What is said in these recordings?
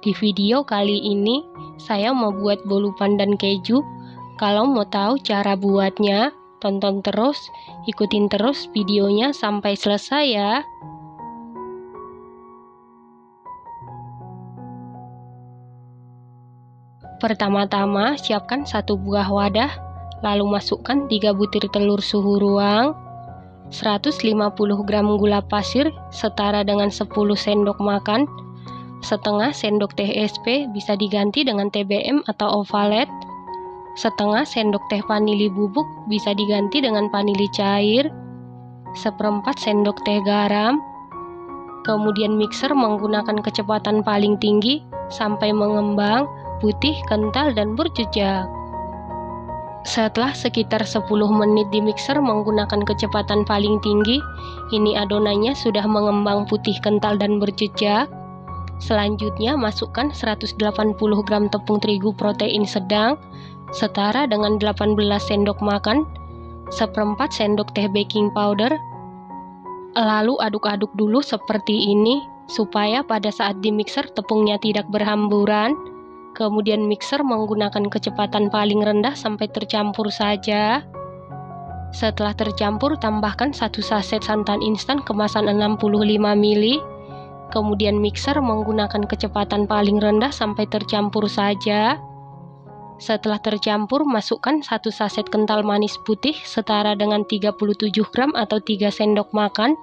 Di video kali ini, saya mau buat bolu pandan keju. Kalau mau tahu cara buatnya, tonton terus, ikutin terus videonya sampai selesai ya. Pertama-tama, siapkan satu buah wadah, lalu masukkan 3 butir telur suhu ruang, 150 gram gula pasir setara dengan 10 sendok makan, setengah sendok teh SP bisa diganti dengan TBM atau ovalet, setengah sendok teh vanili bubuk bisa diganti dengan vanili cair, seperempat sendok teh garam, kemudian mixer menggunakan kecepatan paling tinggi sampai mengembang, putih, kental, dan berjejak. Setelah sekitar 10 menit di mixer menggunakan kecepatan paling tinggi, ini adonannya sudah mengembang putih, kental, dan berjejak. Selanjutnya masukkan 180 gram tepung terigu protein sedang setara dengan 18 sendok makan, seperempat sendok teh baking powder. Lalu aduk-aduk dulu seperti ini supaya pada saat di mixer tepungnya tidak berhamburan. Kemudian mixer menggunakan kecepatan paling rendah sampai tercampur saja. Setelah tercampur, tambahkan 1 saset santan instan kemasan 65 ml. Kemudian mixer menggunakan kecepatan paling rendah sampai tercampur saja. Setelah tercampur, masukkan 1 saset kental manis putih setara dengan 37 gram atau 3 sendok makan.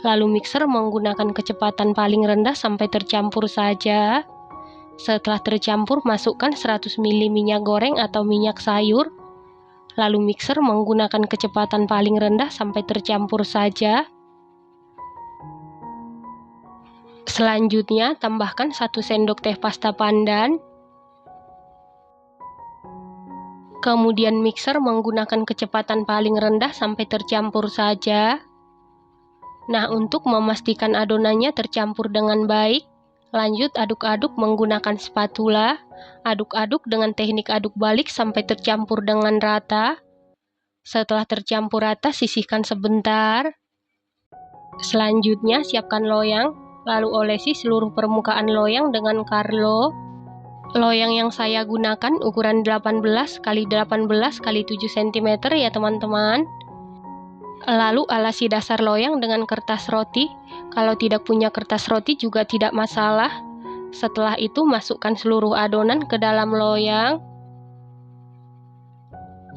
Lalu mixer menggunakan kecepatan paling rendah sampai tercampur saja. Setelah tercampur, masukkan 100 ml minyak goreng atau minyak sayur. Lalu mixer menggunakan kecepatan paling rendah sampai tercampur saja. Selanjutnya, tambahkan 1 sendok teh pasta pandan. Kemudian mixer menggunakan kecepatan paling rendah sampai tercampur saja. Nah, untuk memastikan adonannya tercampur dengan baik, lanjut aduk-aduk menggunakan spatula. Aduk-aduk dengan teknik aduk balik sampai tercampur dengan rata. Setelah tercampur rata, sisihkan sebentar. Selanjutnya, siapkan loyang. Lalu olesi seluruh permukaan loyang dengan Carlo. Loyang yang saya gunakan ukuran 18 x 18 x 7 cm ya teman-teman. Lalu alasi dasar loyang dengan kertas roti. Kalau tidak punya kertas roti juga tidak masalah. Setelah itu masukkan seluruh adonan ke dalam loyang.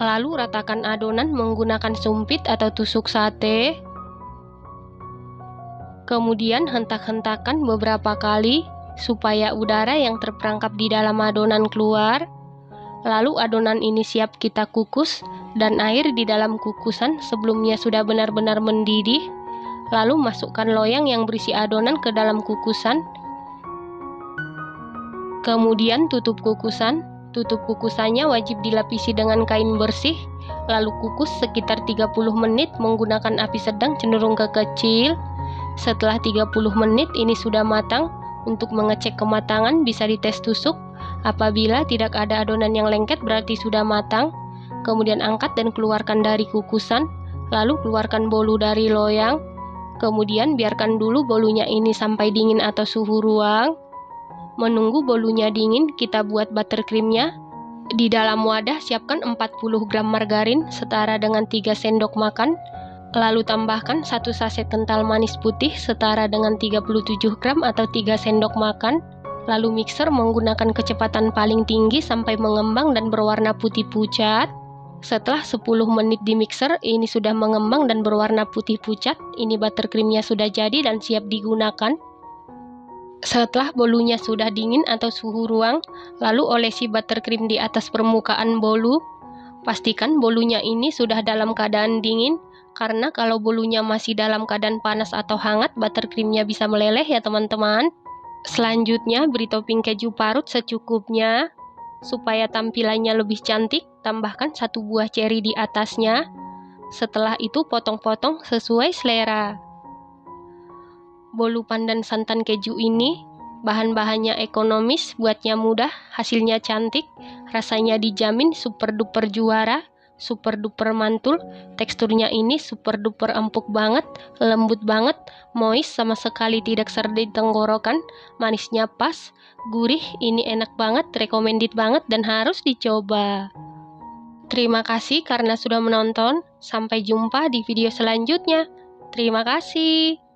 Lalu ratakan adonan menggunakan sumpit atau tusuk sate. Kemudian hentak-hentakan beberapa kali supaya udara yang terperangkap di dalam adonan keluar. Lalu adonan ini siap kita kukus dan air di dalam kukusan sebelumnya sudah benar-benar mendidih. Lalu masukkan loyang yang berisi adonan ke dalam kukusan. Kemudian tutup kukusan. Tutup kukusannya wajib dilapisi dengan kain bersih. Lalu kukus sekitar 30 menit menggunakan api sedang cenderung ke kecil. Setelah 30 menit ini sudah matang. Untuk mengecek kematangan bisa dites tusuk. Apabila tidak ada adonan yang lengket berarti sudah matang. Kemudian angkat dan keluarkan dari kukusan. Lalu keluarkan bolu dari loyang. Kemudian biarkan dulu bolunya ini sampai dingin atau suhu ruang. Menunggu bolunya dingin, kita buat buttercreamnya. Di dalam wadah siapkan 40 gram margarin setara dengan 3 sendok makan. Lalu tambahkan 1 saset kental manis putih setara dengan 37 gram atau 3 sendok makan. Lalu mixer menggunakan kecepatan paling tinggi sampai mengembang dan berwarna putih pucat. Setelah 10 menit di mixer, ini sudah mengembang dan berwarna putih pucat. Ini buttercreamnya sudah jadi dan siap digunakan. Setelah bolunya sudah dingin atau suhu ruang, lalu olesi buttercream di atas permukaan bolu. Pastikan bolunya ini sudah dalam keadaan dingin, karena kalau bolunya masih dalam keadaan panas atau hangat, buttercreamnya bisa meleleh ya teman-teman. Selanjutnya, beri topping keju parut secukupnya. Supaya tampilannya lebih cantik, tambahkan 1 buah ceri di atasnya. Setelah itu potong-potong sesuai selera. Bolu pandan santan keju ini bahan-bahannya ekonomis, buatnya mudah, hasilnya cantik, rasanya dijamin super duper juara. super duper mantul. Teksturnya ini super duper empuk banget, lembut banget, moist, sama sekali tidak seret di tenggorokan. Manisnya pas, gurih, ini enak banget, recommended banget dan harus dicoba. Terima kasih karena sudah menonton. Sampai jumpa di video selanjutnya. Terima kasih.